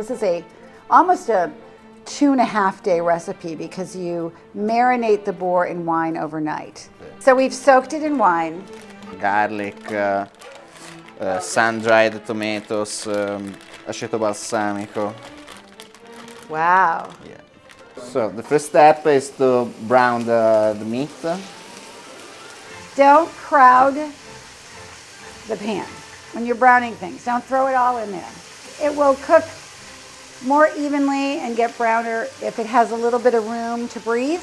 This is almost a 2.5-day recipe because you marinate the boar in wine overnight. So we've soaked it in wine. Garlic, sun-dried tomatoes, aceto balsamico. Wow. Yeah. So the first step is to brown the meat. Don't crowd the pan when you're browning things. Don't throw it all in there. It will cook more evenly and get browner if it has a little bit of room to breathe.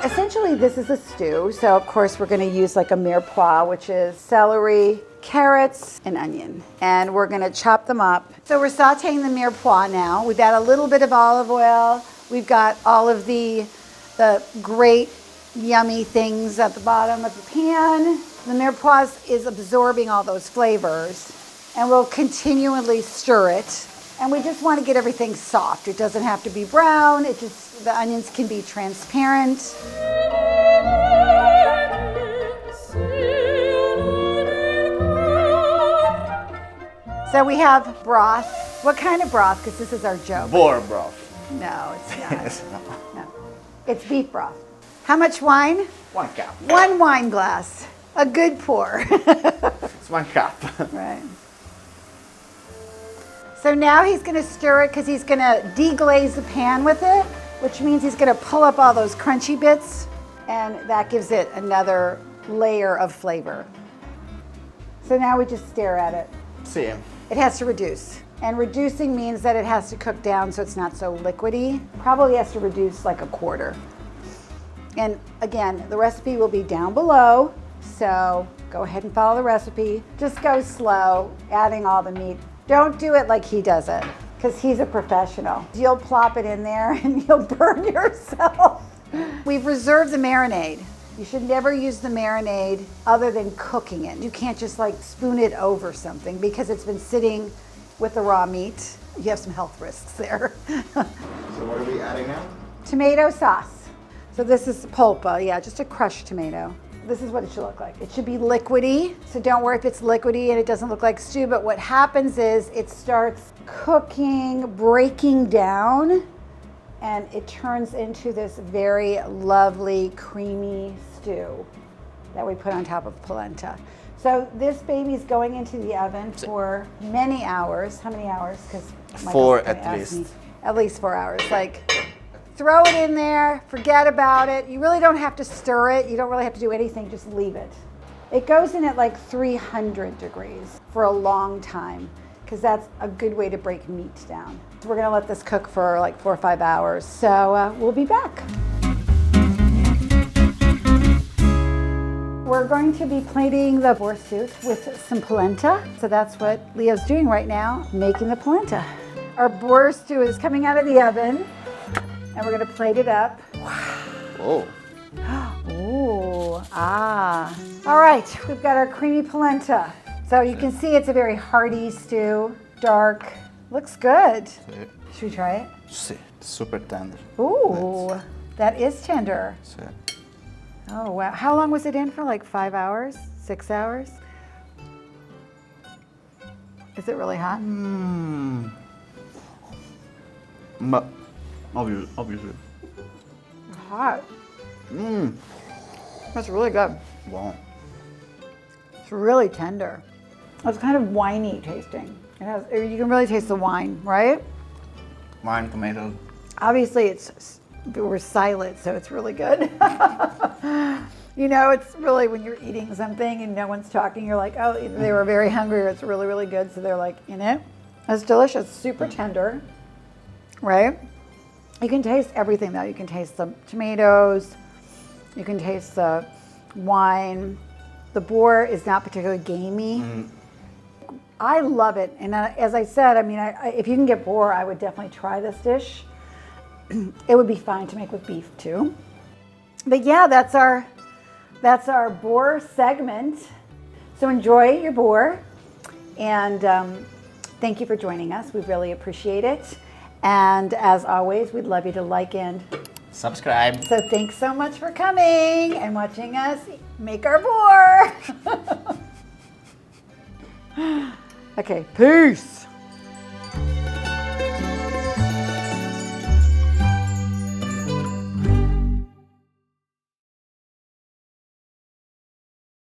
Essentially, this is a stew, so of course we're going to use like a Mirepoix, which is celery, carrots, and onion. And we're going to chop them up. So we're sauteing the Mirepoix now. We've got a little bit of olive oil. We've got all of the great yummy things at the bottom of the pan. The Mirepoix is absorbing all those flavors, and we'll continually stir it. And we just want to get everything soft. It doesn't have to be brown. The onions can be transparent. So we have broth. What kind of broth? Because this is our joke. Boar broth. No, it's not. No. It's beef broth. How much wine? 1 cup. 1 wine glass. A good pour. It's 1 cup. Right. So now he's going to stir it because he's going to deglaze the pan with it, which means he's going to pull up all those crunchy bits, and that gives it another layer of flavor. So now we just stare at it. See. It has to reduce. And reducing means that it has to cook down so it's not so liquidy. Probably has to reduce like a quarter. And again, the recipe will be down below, so go ahead and follow the recipe. Just go slow, adding all the meat. Don't do it like he does it, because he's a professional. You'll plop it in there and you'll burn yourself. We've reserved the marinade. You should never use the marinade other than cooking it. You can't just like spoon it over something because it's been sitting with the raw meat. You have some health risks there. So what are we adding now? Tomato sauce. So this is polpa, yeah, just a crushed tomato. This is what it should look like. It should be liquidy, so don't worry if it's liquidy and it doesn't look like stew, but what happens is it starts cooking, breaking down, and it turns into this very lovely, creamy stew that we put on top of polenta. So this baby's going into the oven for many hours. How many hours? Because 4 at least. At least 4 hours. Like, throw it in there, forget about it. You really don't have to stir it. You don't really have to do anything, just leave it. It goes in at like 300 degrees for a long time because that's a good way to break meat down. So we're gonna let this cook for like 4 or 5 hours. So we'll be back. We're going to be plating the boar suit with some polenta. So that's what Leo's doing right now, making the polenta. Our boar stew is coming out of the oven. And we're gonna plate it up. Oh. Ooh, ah. All right, we've got our creamy polenta. So you can see it's a very hearty stew, dark. Looks good. Sì. Should we try it? Sì, super tender. Ooh, that is tender. Sì. Oh, wow. How long was it in for? Like 5 hours? 6 hours? Is it really hot? But obviously. Hot. That's really good. Wow. It's really tender. It's kind of winey tasting. You can really taste the wine, right? Wine, tomato. Obviously, we're silent, so it's really good. You know, it's really when you're eating something and no one's talking, you're like, oh, they were very hungry or it's really, really good, so they're like in it. It's delicious, super tender, right? You can taste everything though. You can taste the tomatoes, you can taste the wine. The boar is not particularly gamey. I love it, and as I said, I mean, if you can get boar, I would definitely try this dish. It would be fine to make with beef too. But yeah, that's our boar segment. So enjoy your boar, and thank you for joining us. We really appreciate it. And as always, we'd love you to like and Subscribe. So thanks so much for coming and watching us make our boar. Okay, peace.